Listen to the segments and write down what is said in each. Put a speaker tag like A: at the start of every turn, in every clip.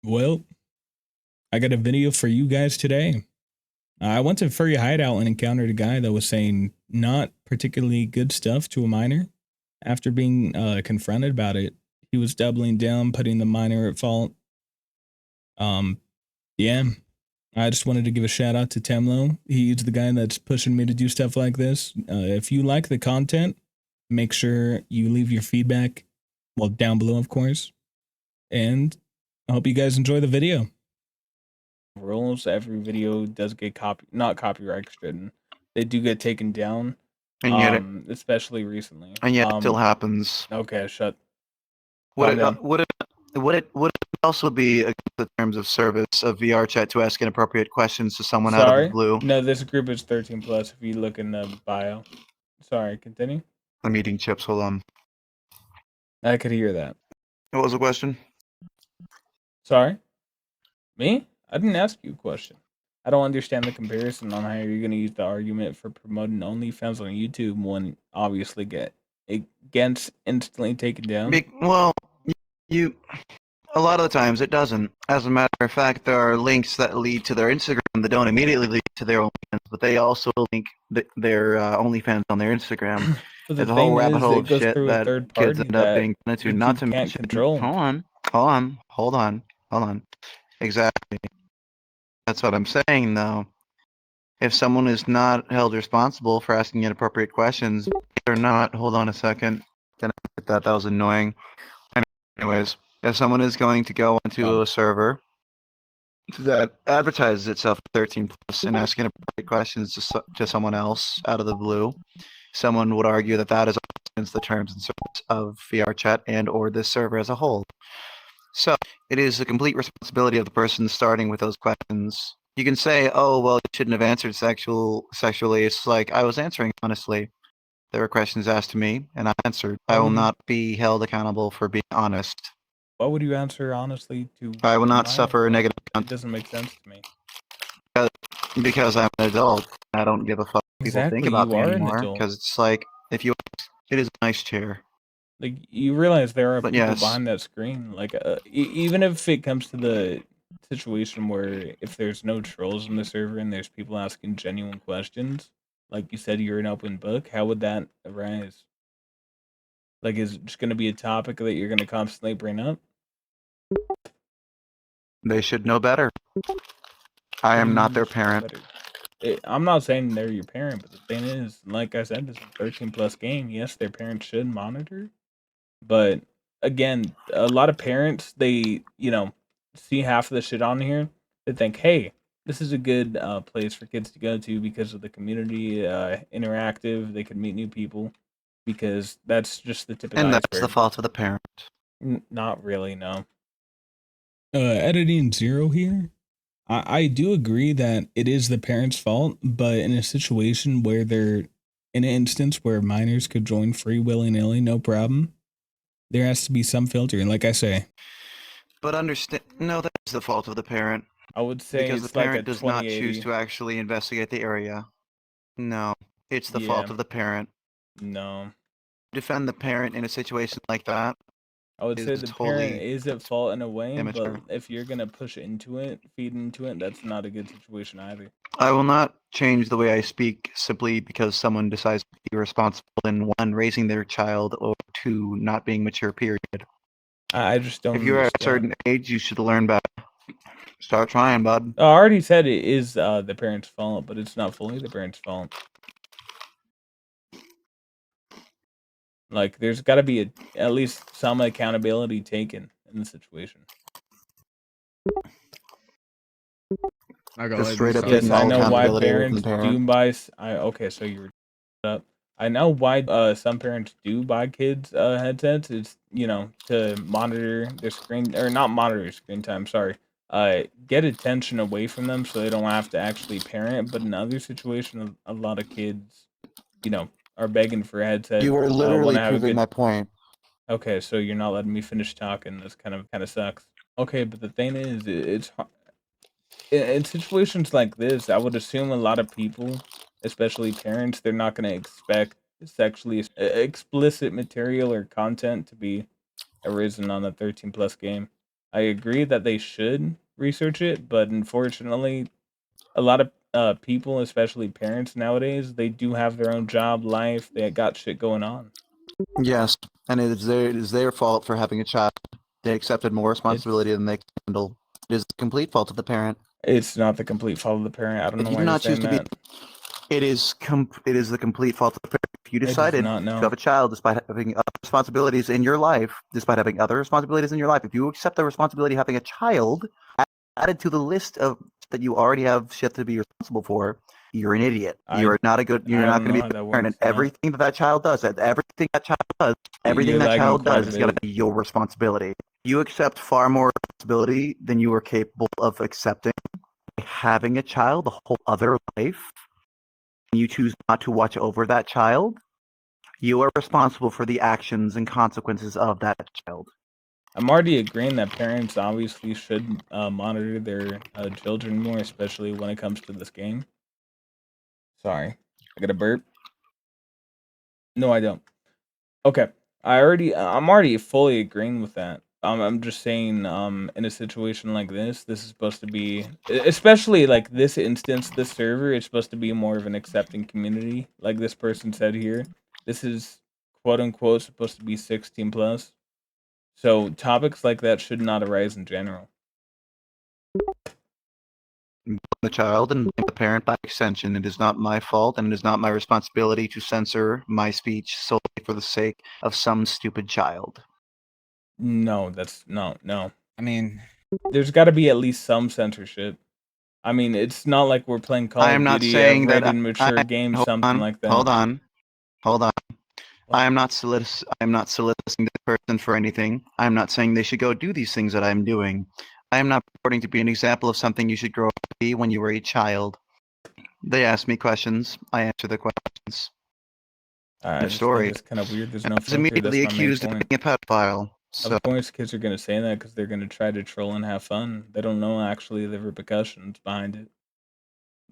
A: Well, I got a video for you guys today. I went to Furry Hideout and encountered a guy that was saying not particularly good stuff to a minor. After being confronted about it, he was doubling down, putting the minor at fault. Um, yeah, I just wanted to give a shout out to Temlo. He's the guy that's pushing me to do stuff like this. If you like the content, make sure you leave your feedback, well, down below, of course. And I hope you guys enjoy the video. Rules, every video does get not copyright stricken. They do get taken down.
B: And yet,
A: Especially recently.
B: it still happens.
A: Okay,
B: Would it also be against the terms of service of VR chat to ask inappropriate questions to someone out of the blue?
A: No, this group is 13 plus. If you look in the bio. Sorry, continue.
B: I'm eating chips. Hold on.
A: I could hear that.
B: What was the question?
A: Sorry, me? I didn't ask you a question. I don't understand the comparison on how you're going to use the argument for promoting OnlyFans on YouTube when obviously gets instantly taken down.
B: Well, a lot of the times it doesn't. As a matter of fact, there are links that lead to their Instagram that don't immediately lead to their OnlyFans, but they also link their OnlyFans on their Instagram. There's a whole rabbit hole of shit that kids end up being into. Not to mention,
A: control.
B: Hold on. Exactly. That's what I'm saying, though. If someone is not held responsible for asking inappropriate questions, they're not. Hold on a second. That was annoying. Anyways, if someone is going to go onto a server that advertises itself 13 plus and asking inappropriate questions to someone else out of the blue, someone would argue that that is against the terms and service of VR chat and or this server as a whole. So it is a complete responsibility of the person starting with those questions. You can say, "Oh, well, you shouldn't have answered sexually." It's like I was answering honestly. There were questions asked to me, and I answered. I will not be held accountable for being honest.
A: What would you answer honestly to?
B: I will not suffer a negative.
A: It doesn't make sense to me.
B: Because I'm an adult, I don't give a fuck what people think about me anymore. Because it's like, if you, it is a nice chair.
A: Like, you realize there are people behind that screen. Like, even if it comes to the situation where if there's no trolls in the server and there's people asking genuine questions, like you said, you're an open book. How would that arise? Like, is it just going to be a topic that you're going to constantly bring up?
B: They should know better. I am not their parent.
A: I'm not saying they're your parent, but the thing is, like I said, this is a 13 plus game. Yes, their parents should monitor. But again, a lot of parents, they, see half of the shit on here. They think, hey, this is a good place for kids to go to because of the community, interactive. They could meet new people because that's just the tip of the iceberg. And that's
B: the fault of the parent.
A: Not really, no. Editing zero here. I do agree that it is the parents' fault, but in a situation where in an instance where minors could join free willy-nilly, no problem. There has to be some filter, and like I say.
B: But no, that's the fault of the parent.
A: I would say
B: because the parent does not choose to actually investigate the area. No, it's the fault of the parent.
A: No.
B: Defend the parent in a situation like that.
A: I would say the parent is at fault in a way, but if you're going to push into it, feed into it, that's not a good situation either.
B: I will not change the way I speak simply because someone decides to be responsible in one, raising their child, or two, not being mature, period.
A: I just don't.
B: If you're at a certain age, you should learn better. Start trying, bud.
A: I already said it is the parents' fault, but it's not fully the parents' fault. Like, there's got to be at least some accountability taken in the situation. Yes, I know why parents do buy. Okay, so you're up. I know why some parents do buy kids headsets. It's to monitor their screen, or not monitor screen time. Sorry, get attention away from them so they don't have to actually parent. But in other situations, a lot of kids, are begging for a headset.
B: You are literally proving my point.
A: Okay, so you're not letting me finish talking. This kind of sucks. Okay, but the thing is, it's in situations like this, I would assume a lot of people, especially parents, they're not going to expect sexually explicit material or content to be arisen on a 13 plus game. I agree that they should research it, but unfortunately, a lot of people, especially parents nowadays, they do have their own job, life. They got shit going on.
B: Yes, and it is their fault for having a child. They accepted more responsibility than they can handle. It is the complete fault of the parent.
A: It's not the complete fault of the parent. I don't
B: If
A: know
B: you
A: why
B: do
A: you're
B: not choose
A: saying
B: to be,
A: that.
B: it is the complete fault of the parent. If you
A: It is
B: decided
A: not,
B: to
A: no.
B: have a child despite having other responsibilities in your life, despite having other responsibilities in your life, if you accept the responsibility of having a child added to the list of that you already have shit to be responsible for, you're an idiot. You're not a good. You're
A: I
B: not
A: don't
B: going to
A: know
B: be
A: how
B: a
A: that
B: parent.
A: works.
B: And
A: No.
B: everything that child does, everything
A: You're
B: that
A: lagging
B: child
A: quite
B: does
A: a
B: is going to
A: bit.
B: be your responsibility. You accept far more responsibility than you are capable of accepting. Having a child, a whole other life, and you choose not to watch over that child, you are responsible for the actions and consequences of that child.
A: I'm already agreeing that parents obviously should monitor their children more, especially when it comes to this game. Sorry, I got a burp. No, I don't. Okay, I'm already fully agreeing with that. I'm just saying, in a situation like this is supposed to be, especially like this instance, this server is supposed to be more of an accepting community. Like this person said here, this is quote unquote supposed to be 16 plus. So topics like that should not arise in general.
B: The child and blame the parent by extension. It is not my fault, and it is not my responsibility to censor my speech solely for the sake of some stupid child.
A: No, that's no.
C: I mean,
A: There's got to be at least some censorship. I mean, it's not like we're playing Call
B: I am
A: of
B: not
A: Duty, a
B: saying that.
A: rated mature game, something like that.
B: Hold on.
A: What?
B: I am not soliciting this person for anything. I am not saying they should go do these things that I am doing. I am not purporting to be an example of something you should grow up to be when you were a child. They ask me questions. I answer the questions.
A: I
B: The
A: just
B: story.
A: think it's kind of weird. There's
B: And
A: no
B: I was
A: filter. That's
B: immediately
A: my main
B: accused of
A: point.
B: being a pedophile. So
A: Of course, kids are gonna say that because they're gonna try to troll and have fun. They don't know actually the repercussions behind it.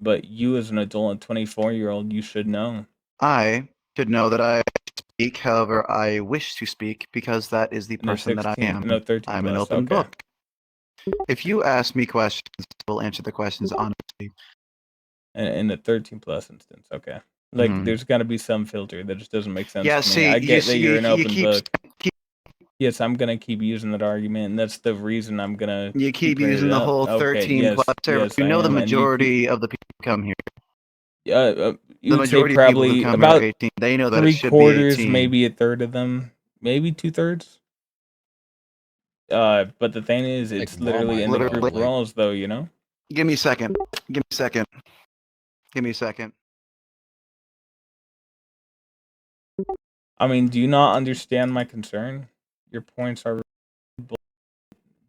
A: But you, as an adult, 24-year-old, you should know.
B: I should know that I speak however I wish to speak because that is the
A: No
B: person that I
A: 16,
B: am.
A: no 13
B: I'm an
A: plus.
B: open
A: Okay.
B: book. If you ask me questions, I will answer the questions honestly.
A: In a 13 plus instance, okay. Like,
B: Mhm.
A: there's got to be some filter that just doesn't make sense
B: Yeah,
A: to me.
B: see,
A: I
B: you
A: get that
B: see,
A: you're an
B: you
A: open
B: keep
A: book. Yes, I'm gonna keep using that argument, and that's the reason I'm gonna
B: you keep
A: bringing
B: using
A: it
B: the
A: up.
B: whole
A: Okay,
B: 13
A: yes,
B: plus server.
A: yes,
B: You
A: I
B: know the
A: am, and you keep.
B: majority of the people who come here.
A: You
B: The
A: would say
B: majority of people who
A: probably
B: come here are
A: about
B: 18. They know that it should be
A: 3/4,
B: 18.
A: maybe a third of them, maybe 2/3. But the thing is,
C: like
A: it's literally in the
C: Walmart,
A: group
C: like,
A: roles, though. You know.
B: Give me a second. Give me a second. Give me a second.
A: I mean, do you not understand my concern? Your points are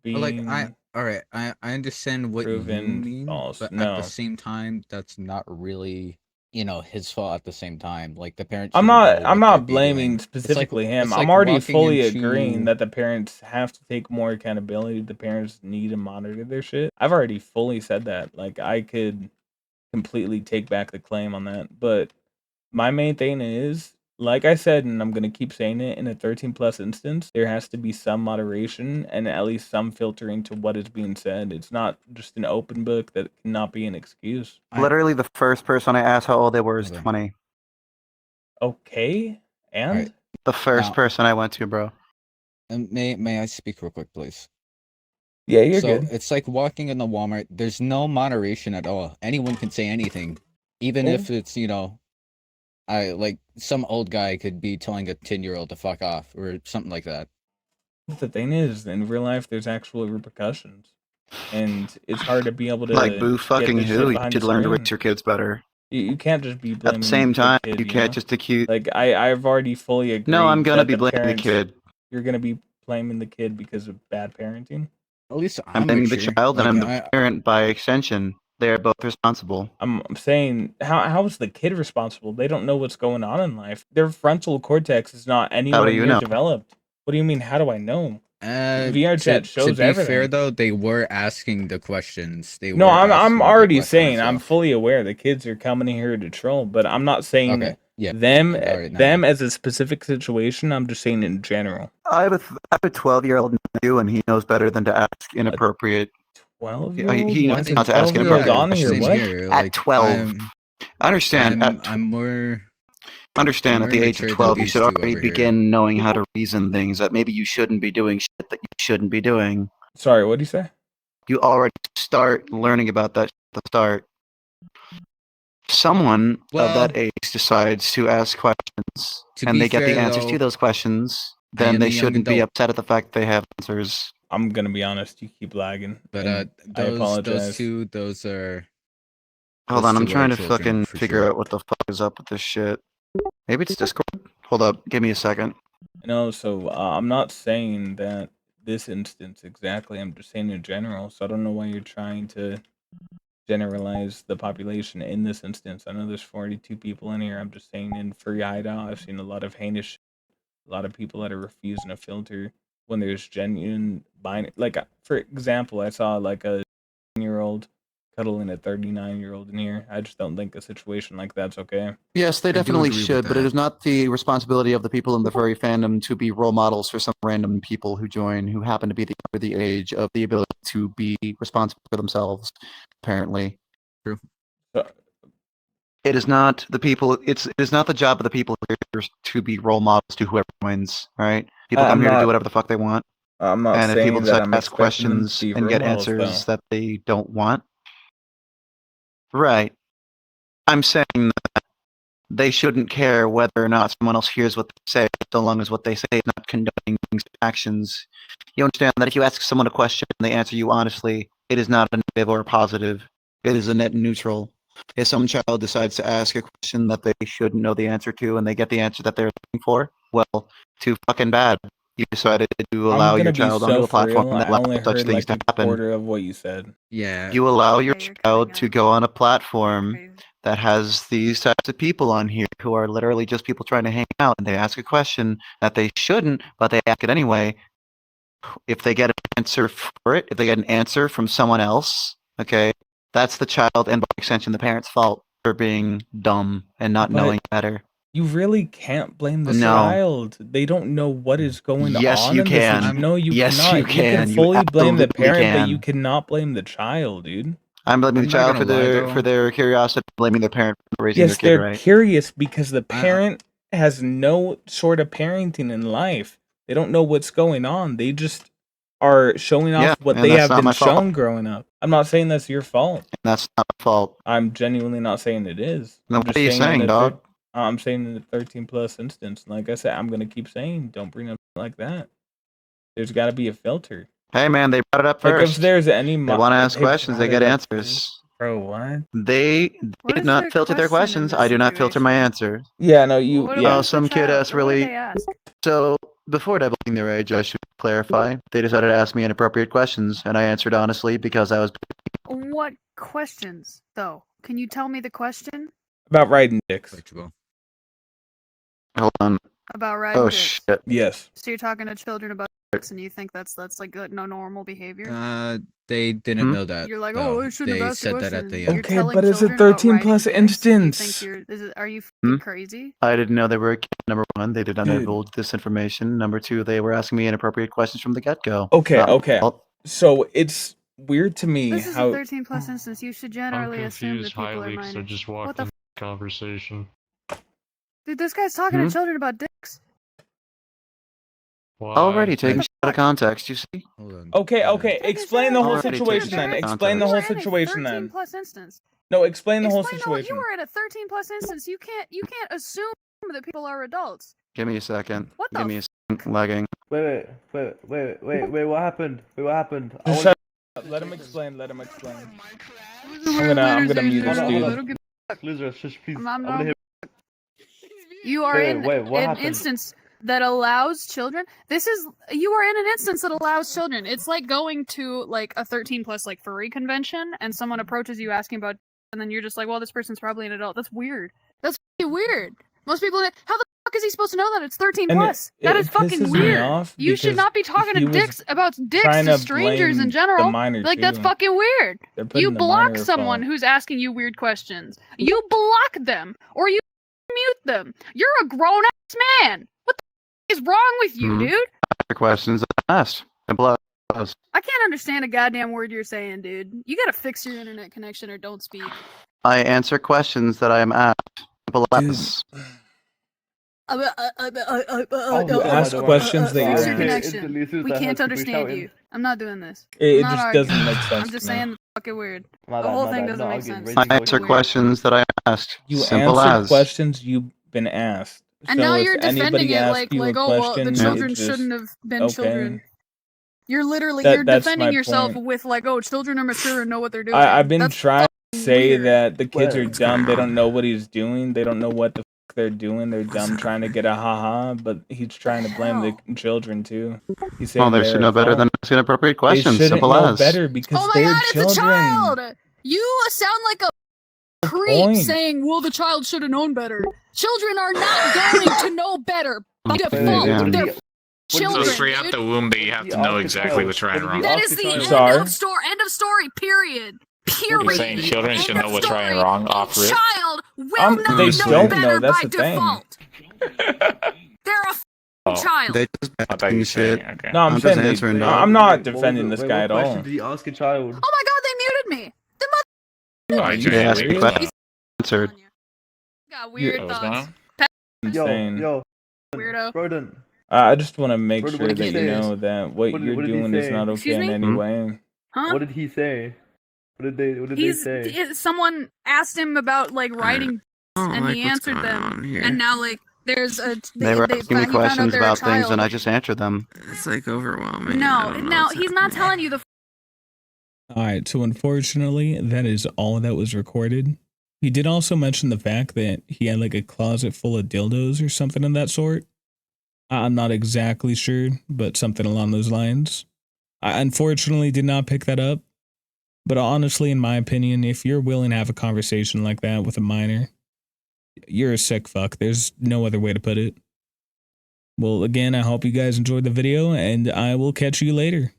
C: like I
A: being
C: all right, I understand what you
A: proven
C: mean,
A: false.
C: but at the
A: No,
C: same time, that's not really, his fault at the same time. Like the parents
A: I'm
C: should know
A: not. I'm
C: what they're
A: not
C: be doing.
A: blaming specifically him.
C: It's
A: I'm
C: like
A: already
C: walking
A: fully agreeing
C: into
A: that the parents have to take more accountability. The parents need to monitor their shit. I've already fully said that. Like I could completely take back the claim on that. But my main thing is, like I said, and I'm gonna keep saying it, in a 13 plus instance, there has to be some moderation and at least some filtering to what is being said. It's not just an open book that cannot be an excuse.
B: Literally, the first person I asked how old they were is
C: Okay.
B: 20.
A: Okay, and
C: Alright.
B: The first
C: Now-
B: person I went to, bro.
C: And may I speak real quick, please?
A: yeah, you're
C: So
A: good.
C: it's like walking in the Walmart. There's no moderation at all. Anyone can say anything, even
A: Oh.
C: if it's I like some old guy could be telling a 10-year-old to fuck off or something like that.
A: The thing is, in real life, there's actual repercussions, and it's hard to be able to
B: Like boo
A: get
B: fucking
A: this
B: who?
A: shit
B: You
A: behind the
B: should learn to
A: screen.
B: raise your kids better.
A: You can't just be
B: At
A: blaming
B: the same time,
A: the kid,
B: you can't
A: know?
B: just accuse.
A: Like I've already fully agreed.
B: No, I'm gonna
A: that
B: be
A: the
B: blaming
A: parents,
B: the kid.
A: You're gonna be blaming the kid because of bad parenting.
C: At least
B: I'm blaming the
C: mature.
B: child, and
C: Like,
B: I'm the parent by extension. They are both responsible.
A: I'm saying, how is the kid responsible? They don't know what's going on in life. Their frontal cortex is not anywhere
B: you
A: near
B: know?
A: developed. What do you mean? How do I know? VR
C: to
A: chat shows
C: be
A: everything.
C: fair though, they were asking the questions.
A: No, I'm
C: asking the
A: already
C: questions,
A: saying
C: so-
A: I'm fully aware the kids are coming here to troll, but I'm not saying
C: Okay. Yeah.
A: Them,
C: all right,
A: them as a specific situation. I'm just saying in general.
B: I have a 12-year-old nephew, and he knows better than to ask inappropriate.
A: 12-year-old.
B: He knows not to ask
A: 12-year-old
B: inappropriate
A: on here.
B: questions.
A: What?
C: Here,
B: At 12. I understand.
C: I'm more.
B: Understand
C: more
B: at the age of
C: mature than
B: 12, you
C: these
B: should
C: two
B: already
C: over here.
B: begin knowing how to reason things that maybe you shouldn't be doing shit that you shouldn't be doing.
A: Sorry, what do you say?
B: You already start learning about that at the start. Someone of that age decides to ask questions and they get the answers to those questions, then they shouldn't be upset at the fact they have answers.
A: I'm gonna be honest, you keep lagging.
C: But
A: I apologize.
C: those are.
B: Hold on, I'm trying to
C: children,
B: fucking
C: for
B: figure
C: sure.
B: out what the fuck is up with this shit. Maybe it's Discord? Hold up, give me a second.
A: No, so I'm not saying that this instance exactly. I'm just saying in general. So I don't know why you're trying to generalize the population in this instance. I know there's 42 people in here. I'm just saying in Furry Hideout, I've seen a lot of heinous shit, a lot of people that are refusing a filter when there's genuine binary. Like, for example, I saw like a 10-year-old cuddling a 39-year-old in here. I just don't think a situation like that's okay.
B: Yes, they definitely should, but it is not the responsibility of the people in the furry fandom to be role models for some random people who join who happen to be under the age of the ability to be responsible for themselves, apparently.
C: True.
B: It is not the people. It is not the job of the people here to be role models to whoever wins. All right, people come here to do whatever the fuck they want.
A: I'm not
B: and if
A: saying
B: people
A: that
B: decide
A: I'm
B: to ask
A: expecting them to
B: questions
A: be
B: and
A: role
B: get
A: models,
B: answers
A: though.
B: that they don't want, right? I'm saying that they shouldn't care whether or not someone else hears what they say, so long as what they say is not condoning actions. You understand that if you ask someone a question and they answer you honestly, it is not a negative or a positive. It is a net neutral. If some child decides to ask a question that they shouldn't know the answer to and they get the answer that they're looking for, well, too fucking bad. You decided to allow your child onto a platform that allows such things to happen.
A: Quarter of what you said.
C: Yeah.
B: You allow your child to go on a platform that has these types of people on here who are literally just people trying to hang out, and they ask a question that they shouldn't, but they ask it anyway. If they get an answer for it, if they get an answer from someone else, okay, that's the child and by extension the parent's fault for being dumb and not knowing better.
A: You really can't blame the
B: No.
A: child. They don't know what is going
B: Yes,
A: on
B: you
A: in this.
B: can.
A: No, you
B: Yes,
A: cannot.
B: you can. You
A: fully blame the
B: absolutely
A: parent, but
B: can.
A: you cannot blame the child, dude.
B: I'm blaming the
C: I'm not
B: child
C: gonna
B: for
C: lie,
B: their curiosity, blaming the parent for raising their
A: Yes,
B: kid
A: they're
B: right.
A: curious because the parent has no sort of parenting in life. They don't know what's going on. They just are showing off what
B: and
A: they
B: that's
A: have
B: not
A: been
B: my fault.
A: shown growing up. I'm not saying that's your fault.
B: That's not my fault.
A: I'm genuinely not saying it is.
B: Then
A: I'm
B: what are you saying,
A: that
B: dog?
A: I'm saying in the 13 plus instance. Like I said, I'm gonna keep saying, don't bring up like that. There's got to be a filter.
B: Hey man, they brought it up
A: Like
B: first.
A: if there's any,
B: they want to ask questions, they get answers.
A: Bro, what?
B: They did not filter their questions. I do not filter my answer.
A: Yeah, no, you.
B: Oh, some kid asked really. So before divulging their age, I should clarify. They decided to ask me inappropriate questions, and I answered honestly because I was.
D: What questions, though? Can you tell me the question?
A: About riding dicks.
B: Hold on.
D: About riding
B: Oh
D: dicks.
B: shit.
A: Yes.
D: So you're talking to children about dicks, and you think that's like no normal behavior?
C: They didn't know that.
D: You're like,
C: though.
D: oh, I shouldn't
C: they
D: have asked
C: said
D: the
C: that
D: question.
C: at the
D: You're
A: Okay,
D: telling
A: but it's a
D: children about
A: 13
D: riding
A: plus
D: dicks?
A: instance.
D: Are you fucking crazy?
B: I didn't know they were a kid. Number one, they did not divulge this information. Number two, they were asking me inappropriate questions from the get-go.
A: Okay. So it's weird to me
D: This is
A: how.
D: a 13 plus instance. You should generally assume that people are minors.
E: So just walked in the conversation.
D: Dude, this guy's talking to children about dicks.
B: Already taking shit out of context, you see?
A: Okay. Explain the whole
B: Already
A: situation
B: taking
A: then.
B: shit out of
A: Explain the whole
B: context.
A: situation
D: You were in a 13
A: then.
D: plus instance.
A: No, explain the whole
D: You
A: situation.
D: were in a 13 plus instance. You can't assume that people are adults.
B: Give me a second.
D: What the
B: Give me a second. Lagging.
F: Wait, what happened?
A: Just let him explain. I'm gonna mute this dude.
F: Loser, just please.
D: You are in an instance that allows children. You are in an instance that allows children. It's like going to like a 13 plus like furry convention, and someone approaches you asking about, and then you're just like, well, this person's probably an adult. That's weird. That's weird. Most people, how the fuck is he supposed to know that it's 13 plus? That is fucking weird. You should not be talking to dicks to strangers in general. Like that's fucking weird. You block someone who's asking you weird questions. You block them, or you mute them. You're a grown ass man. What the is wrong with you,
B: Mhm.
D: dude?
B: The questions I asked. Simple as.
D: I can't understand a goddamn word you're saying, dude. You gotta fix your internet connection or don't speak.
B: I answer questions that I am asked. Simple as.
F: Oh,
A: You ask questions that
D: Fix
A: you
D: your
A: ask.
D: connection. We can't understand you. I'm not doing this.
A: It
D: I'm not
A: just
D: arguing.
A: doesn't make sense
D: I'm just
A: to me.
D: saying the fucking weird.
F: My
D: The
F: bad,
D: whole
F: my
D: thing
F: bad.
D: doesn't
F: No,
D: make
F: I'll get
D: sense.
F: raging
B: I
F: voice
B: answer
F: now.
B: questions that I asked.
A: You
B: Simple
A: answer
B: as.
A: questions you've been asked.
D: And
A: So
D: now
A: if
D: you're defending
A: anybody
D: it
A: asks you a
D: like, oh well, the
A: question,
D: children
A: it's just
D: shouldn't have been
A: okay.
D: children. You're literally
A: That-
D: you're
A: that's
D: defending
A: my
D: yourself
A: point.
D: with like, oh, children are mature and know what they're doing.
A: I've been
D: That's
A: trying to say
D: weird.
A: that the kids are
F: What's
A: dumb. They
G: going
A: don't
G: on?
A: know what he's doing. They don't know what the fuck they're doing. They're
G: What's
A: dumb, trying to get a haha. But he's trying to blame the children too. He's
B: Well,
A: saying
B: they
A: they're
B: should
A: at
B: know better
A: fault.
B: than asking inappropriate
A: They
B: questions.
A: shouldn't
B: Simple
A: know
B: as.
A: better because
D: Oh my
A: they're
D: god,
A: children.
D: it's a child! You sound like a creep
A: point.
D: saying, well, the child should have known better. Children are not going to know better by
B: Okay,
D: default.
B: yeah.
D: They're
F: What
G: So
D: children,
G: straight out
D: dude.
G: the womb, they have to know exactly what's right and wrong.
D: That is the end
A: Sorry?
D: of story. End of story. Period.
G: You're
D: Period.
G: saying children
D: End
G: should
D: of
G: know what's right and
D: story.
G: wrong
D: A
G: off rip?
D: child will not
A: They
D: know
A: don't
D: better
A: know, that's
D: by
A: the thing.
D: default. They're a
G: Oh.
D: child.
B: They just
G: I thought you
B: asking
G: were saying,
B: shit.
G: okay.
A: No, I'm
B: I'm
A: saying
B: just answering
A: they,
B: them.
A: I'm not defending this guy at
F: What
A: all.
F: question did he ask a child?
D: Oh my god, they muted me. The
G: Why,
A: you
G: Jay,
B: They asked
G: what's
B: me
G: going
B: questions.
G: on?
B: Answered.
D: Got weird
G: What's going
D: thoughts.
G: on?
A: Insane.
F: Yo,
D: Weirdo.
F: Broden.
A: I just want to make
F: What
A: sure
F: did he
A: that you
F: say?
A: know that what
F: What
A: you're
F: did he
A: doing is
F: say?
A: not okay
D: Excuse
A: in
D: me?
A: any way.
D: Huh?
F: What did he say? What did they say?
D: Someone asked him about like writing, and he answered them. And now like there's a
B: They were asking me
D: he found out
B: questions
D: they're a
B: about things, and
D: child.
B: I just answered them.
H: It's like overwhelming. I
D: No,
H: don't know
D: now
H: what's
D: he's not
H: happening.
D: telling you the.
A: All right, so unfortunately, that is all that was recorded. He did also mention the fact that he had like a closet full of dildos or something of that sort. I'm not exactly sure, but something along those lines. I unfortunately did not pick that up. But honestly, in my opinion, if you're willing to have a conversation like that with a minor, you're a sick fuck. There's no other way to put it. Well, again, I hope you guys enjoyed the video, and I will catch you later.